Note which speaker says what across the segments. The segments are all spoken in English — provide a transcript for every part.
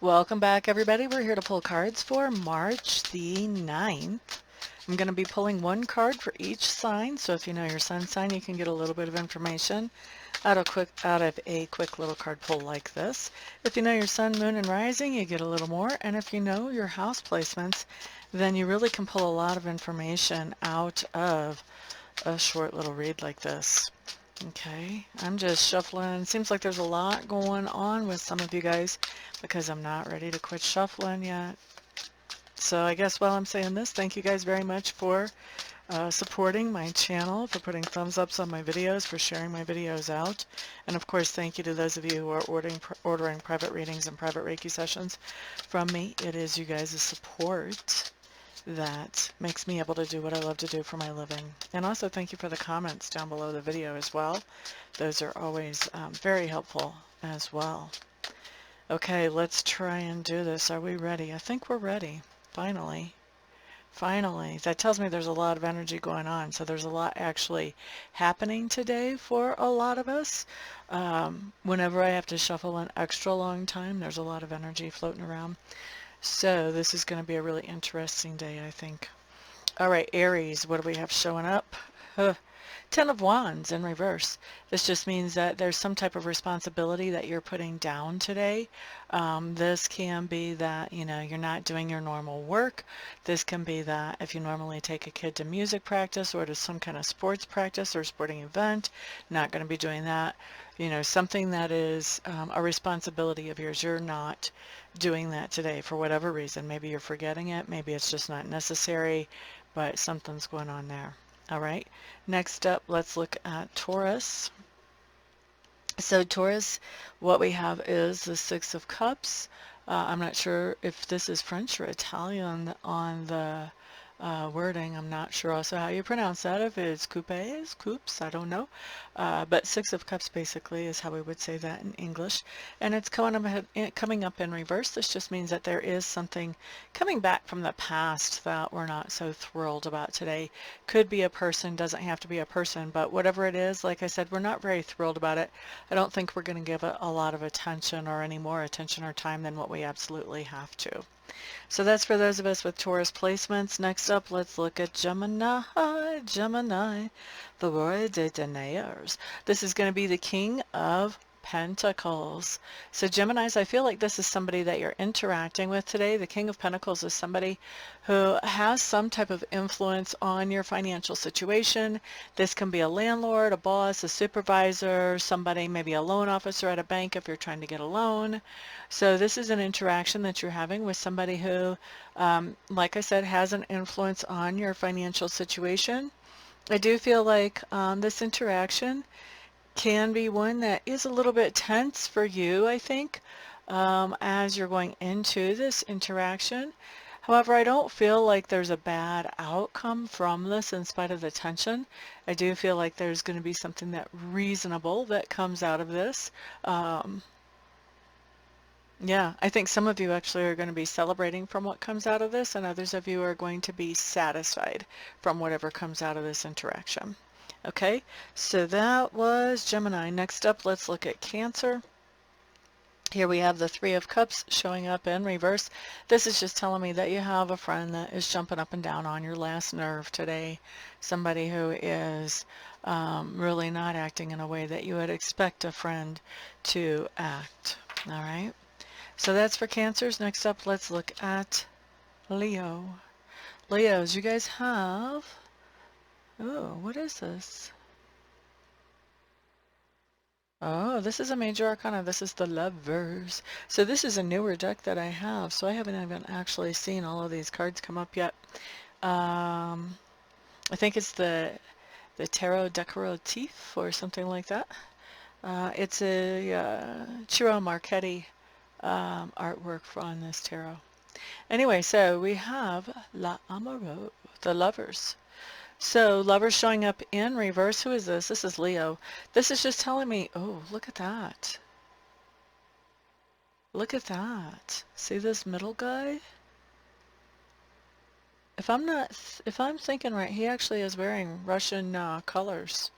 Speaker 1: Welcome back, everybody. We're here to pull cards for March the 9th. I'm going to be pulling one card for each sign, so if you know your sun sign, you can get a little bit of information out of a quick little card pull like this. If you know your sun, moon, and rising, you get a little more, and if you know your house placements, then you really can pull a lot of information out of a short little read like this. Okay, I'm just shuffling. Seems like there's a lot going on with some of you guys because I'm not ready to quit shuffling yet. So I guess while I'm saying this, thank you guys very much for supporting my channel, for putting thumbs ups on my videos, for sharing my videos out. And of course, thank you to those of you who are ordering private readings and private Reiki sessions from me. It is you guys' support that makes me able to do what I love to do for my living. And also thank you for the comments down below the video as well. Those are always very helpful as well. Okay, let's try and do this. Are we ready? I think we're ready. Finally. Finally. That tells me there's a lot of energy going on. So there's a lot actually happening today for a lot of us. Whenever I have to shuffle an extra long time, there's a lot of energy floating around. So this is going to be a really interesting day, I think. All right, Aries, what do we have showing up? Ten of Wands in reverse. This just means that there's some type of responsibility that you're putting down today. This can be that, you're not doing your normal work. This can be that if you normally take a kid to music practice or to some kind of sports practice or sporting event, not going to be doing that. Something that is a responsibility of yours. You're not doing that today for whatever reason. Maybe you're forgetting it. Maybe it's just not necessary, but something's going on there. All right, next up, let's look at Taurus. So Taurus, what we have is the Six of Cups. I'm not sure if this is French or Italian on the wording. I'm not sure also how you pronounce that. If it's coupes, I don't know. But Six of Cups basically is how we would say that in English. And it's coming up in reverse. This just means that there is something coming back from the past that we're not so thrilled about today. Could be a person, doesn't have to be a person, but whatever it is, like I said, we're not very thrilled about it. I don't think we're going to give it a lot of attention or any more attention or time than what we absolutely have to. So that's for those of us with Taurus placements. Next up, let's look at Gemini. Gemini, the Roi de Deniers. This is going to be the King of Pentacles. So Geminis, I feel like this is somebody that you're interacting with today. The King of Pentacles is somebody who has some type of influence on your financial situation. This can be a landlord, a boss, a supervisor, somebody, maybe a loan officer at a bank if you're trying to get a loan. So this is an interaction that you're having with somebody who, like I said, has an influence on your financial situation. I do feel like this interaction can be one that is a little bit tense for you, I think, as you're going into this interaction. However, I don't feel like there's a bad outcome from this in spite of the tension. I do feel like there's going to be something that reasonable that comes out of this. Yeah, I think some of you actually are going to be celebrating from what comes out of this, and others of you are going to be satisfied from whatever comes out of this interaction. Okay, so that was Gemini. Next up, let's look at Cancer. Here we have the Three of Cups showing up in reverse. This is just telling me that you have a friend that is jumping up and down on your last nerve today. Somebody who is really not acting in a way that you would expect a friend to act. All right, so that's for Cancers. Next up, let's look at Leo. Leos, you guys have... Oh, what is this? Oh, this is a major arcana. This is the Lovers. So this is a newer deck that I have, so I haven't even actually seen all of these cards come up yet. I think it's the Tarot Decoratif or something like that. It's a Ciro Marchetti artwork on this tarot. Anyway, so we have l'Amoureux, the Lovers. So Lovers showing up in reverse. Who is this? This is Leo. This is just telling me, oh, look at that. Look at that. See this middle guy? If I'm thinking right, he actually is wearing Russian colors.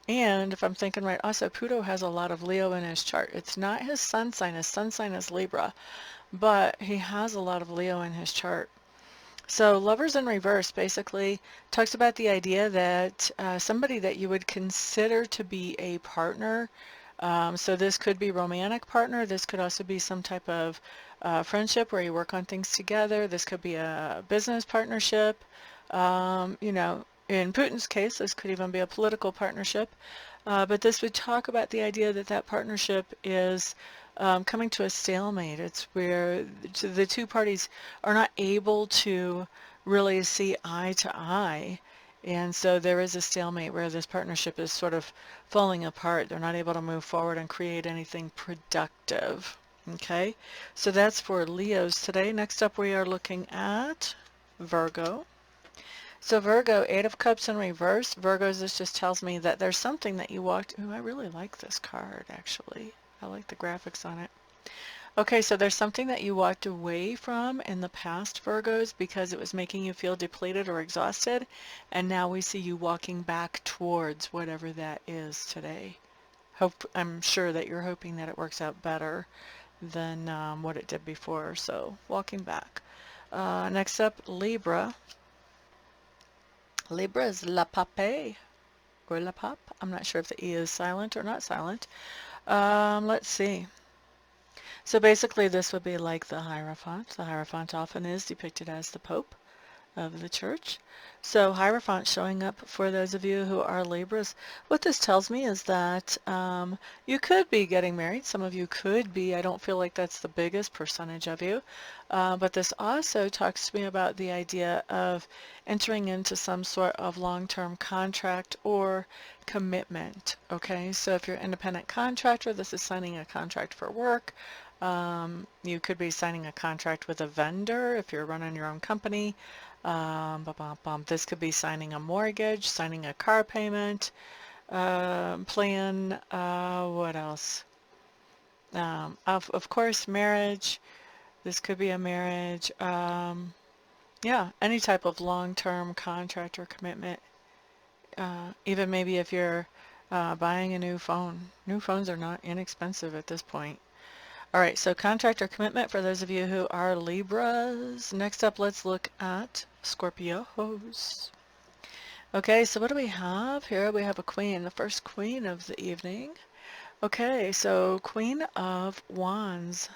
Speaker 1: And if I'm thinking right, also Pluto has a lot of Leo in his chart. It's not his sun sign. His sun sign is Libra, but he has a lot of Leo in his chart. So Lovers in Reverse basically talks about the idea that somebody that you would consider to be a partner, so this could be romantic partner, this could also be some type of friendship where you work on things together, this could be a business partnership, you know, in Putin's case, this could even be a political partnership, but this would talk about the idea that that partnership is coming to a stalemate. It's where the two parties are not able to really see eye to eye. And so there is a stalemate where this partnership is sort of falling apart. They're not able to move forward and create anything productive. Okay, so that's for Leos today. Next up, we are looking at Virgo. So Virgo, Eight of Cups in reverse. Virgos, this just tells me that there's something that you walked... Ooh, I really like this card, actually. I like the graphics on it. Okay, so there's something that you walked away from in the past, Virgos, because it was making you feel depleted or exhausted, and now we see you walking back towards whatever that is today. I'm sure that you're hoping that it works out better than what it did before, so walking back. Next up, Libra. Libra is La Pape, or La Pape. I'm not sure if the E is silent or not silent. Let's see. So basically this would be like the Hierophant. The Hierophant often is depicted as the Pope of the church. So Hierophant showing up for those of you who are Libras. What this tells me is that you could be getting married. Some of you could be. I don't feel like that's the biggest percentage of you. But this also talks to me about the idea of entering into some sort of long-term contract or commitment. Okay, so if you're an independent contractor, this is signing a contract for work. You could be signing a contract with a vendor if you're running your own company. This could be signing a mortgage, signing a car payment plan. What else? Of course, marriage. This could be a marriage. Yeah, any type of long-term contract or commitment. Even maybe if you're buying a new phone. New phones are not inexpensive at this point. All right, so contract or commitment for those of you who are Libras. Next up, let's look at Scorpios. Okay, so what do we have here? We have a queen, the first queen of the evening. Okay, so Queen of Wands,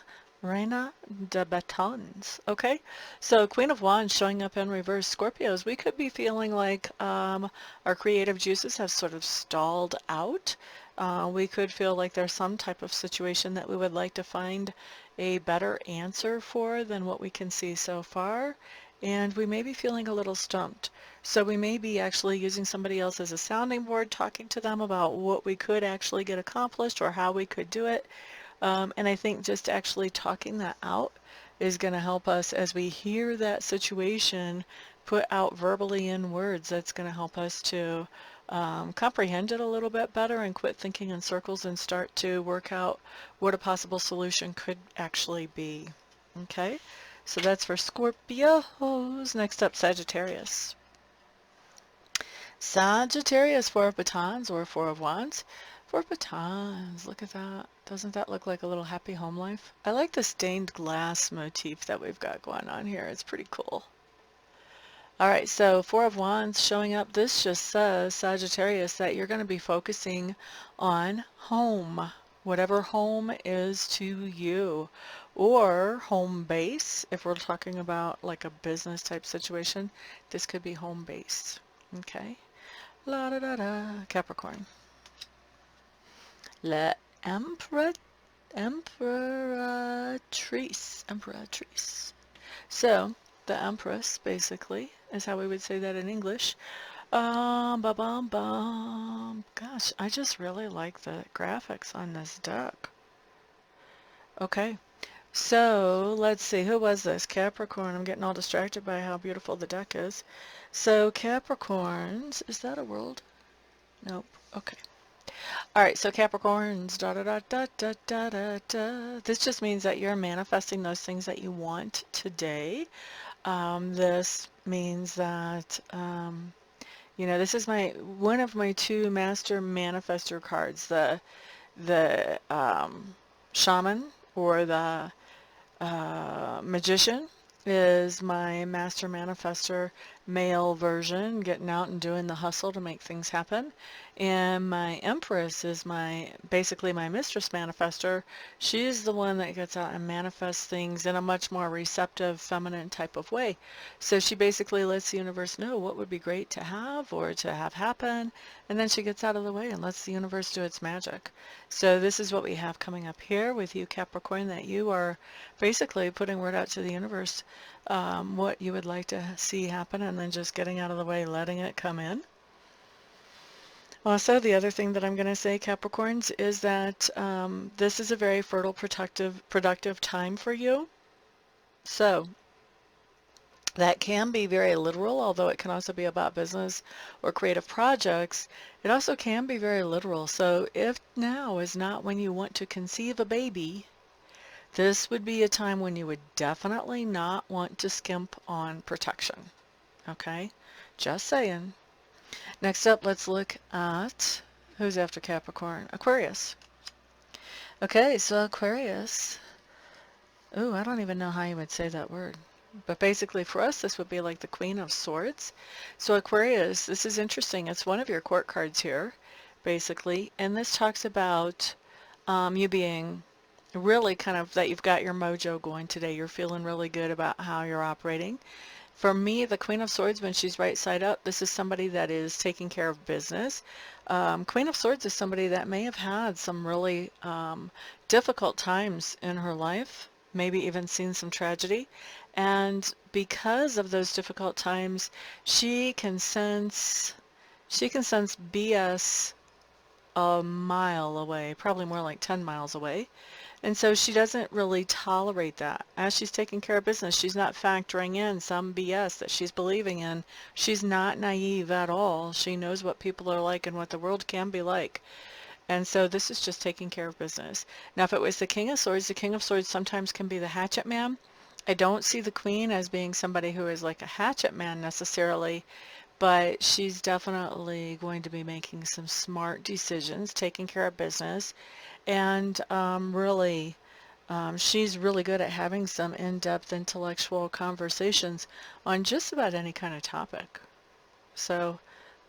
Speaker 1: Reina de Batons. Okay, so Queen of Wands showing up in reverse. Scorpios, we could be feeling like our creative juices have sort of stalled out. We could feel like there's some type of situation that we would like to find a better answer for than what we can see so far. And we may be feeling a little stumped. So we may be actually using somebody else as a sounding board, talking to them about what we could actually get accomplished or how we could do it. And I think just actually talking that out is going to help us as we hear that situation put out verbally in words. That's going to help us to comprehend it a little bit better and quit thinking in circles and start to work out what a possible solution could actually be. Okay, so that's for Scorpios. Next up, Sagittarius. Sagittarius, Four of Batons or Four of Wands. Four of Batons, look at that. Doesn't that look like a little happy home life? I like the stained glass motif that we've got going on here. It's pretty cool. All right, so Four of Wands showing up. This just says, Sagittarius, that you're going to be focusing on home, whatever home is to you, or home base. If we're talking about like a business type situation, this could be home base. Okay. La da da da. Capricorn. La Emperatrice. So, the Empress, basically, is how we would say that in English. Gosh, I just really like the graphics on this deck. Okay, so let's see, who was this? Capricorn. I'm getting all distracted by how beautiful the deck is. So Capricorns, is that a world? Nope. Okay. All right, so Capricorns, da da da da da da da da. This just means that you're manifesting those things that you want today. This means that You know, this is one of my two master manifestor cards, the shaman or the magician is my master manifestor male version, getting out and doing the hustle to make things happen. And my empress is basically my mistress manifestor. She's the one that gets out and manifests things in a much more receptive, feminine type of way. So she basically lets the universe know what would be great to have or to have happen. And then she gets out of the way and lets the universe do its magic. So this is what we have coming up here with you, Capricorn, that you are basically putting word out to the universe, what you would like to see happen, and then just getting out of the way, letting it come in. Also, the other thing that I'm going to say, Capricorns, is that this is a very fertile, productive time for you. So that can be very literal, although it can also be about business or creative projects. It also can be very literal. So if now is not when you want to conceive a baby, this would be a time when you would definitely not want to skimp on protection. Okay? Just saying. Next up, let's look at who's after Capricorn? Aquarius. Okay, so Aquarius. Oh, I don't even know how you would say that word. But basically for us, this would be like the Queen of Swords. So Aquarius, this is interesting. It's one of your court cards here, basically. And this talks about you being really kind of that you've got your mojo going today. You're feeling really good about how you're operating. For me, the Queen of Swords, when she's right side up, this is somebody that is taking care of business. Queen of Swords is somebody that may have had some really difficult times in her life, maybe even seen some tragedy. And because of those difficult times, she can sense BS a mile away, probably more like 10 miles away. And so she doesn't really tolerate that. As she's taking care of business, she's not factoring in some BS that she's believing in. She's not naive at all. She knows what people are like and what the world can be like. And so this is just taking care of business. Now, if it was the King of Swords sometimes can be the hatchet man. I don't see the Queen as being somebody who is like a hatchet man necessarily, but she's definitely going to be making some smart decisions, taking care of business, and really, she's really good at having some in-depth intellectual conversations on just about any kind of topic. So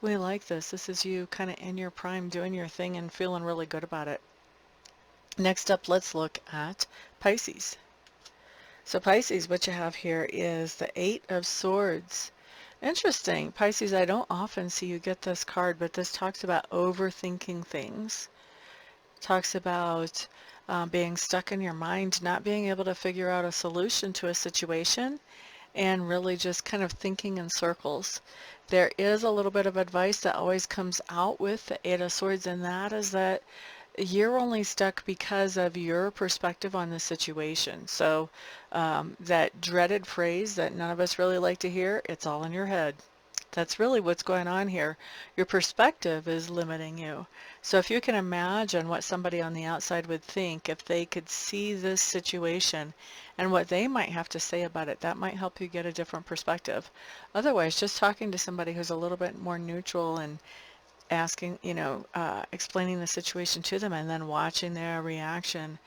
Speaker 1: we like this. This is you kind of in your prime doing your thing and feeling really good about it. Next up, let's look at Pisces. So Pisces, what you have here is the Eight of Swords. Interesting. Pisces, I don't often see you get this card, but this talks about overthinking things. Talks about being stuck in your mind, not being able to figure out a solution to a situation, and really just kind of thinking in circles. There is a little bit of advice that always comes out with the Eight of Swords, and that is that you're only stuck because of your perspective on the situation. So that dreaded phrase that none of us really like to hear, it's all in your head. That's really what's going on here. Your perspective is limiting you. So if you can imagine what somebody on the outside would think if they could see this situation and what they might have to say about it, that might help you get a different perspective. Otherwise, just talking to somebody who's a little bit more neutral and asking, explaining the situation to them and then watching their reaction,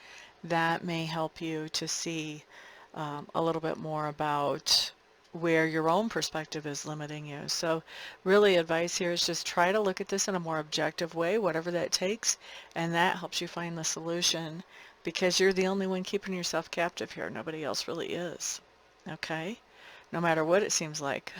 Speaker 1: that may help you to see a little bit more about where your own perspective is limiting you. So really advice here is just try to look at this in a more objective way, whatever that takes, and that helps you find the solution because you're the only one keeping yourself captive here. Nobody else really is. Okay? No matter what it seems like.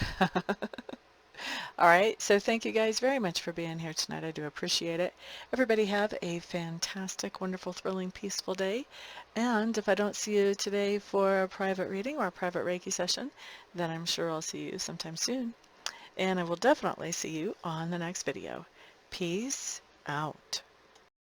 Speaker 1: All right, so thank you guys very much for being here tonight. I do appreciate it. Everybody have a fantastic, wonderful, thrilling, peaceful day. And if I don't see you today for a private reading or a private Reiki session, then I'm sure I'll see you sometime soon. And I will definitely see you on the next video. Peace out.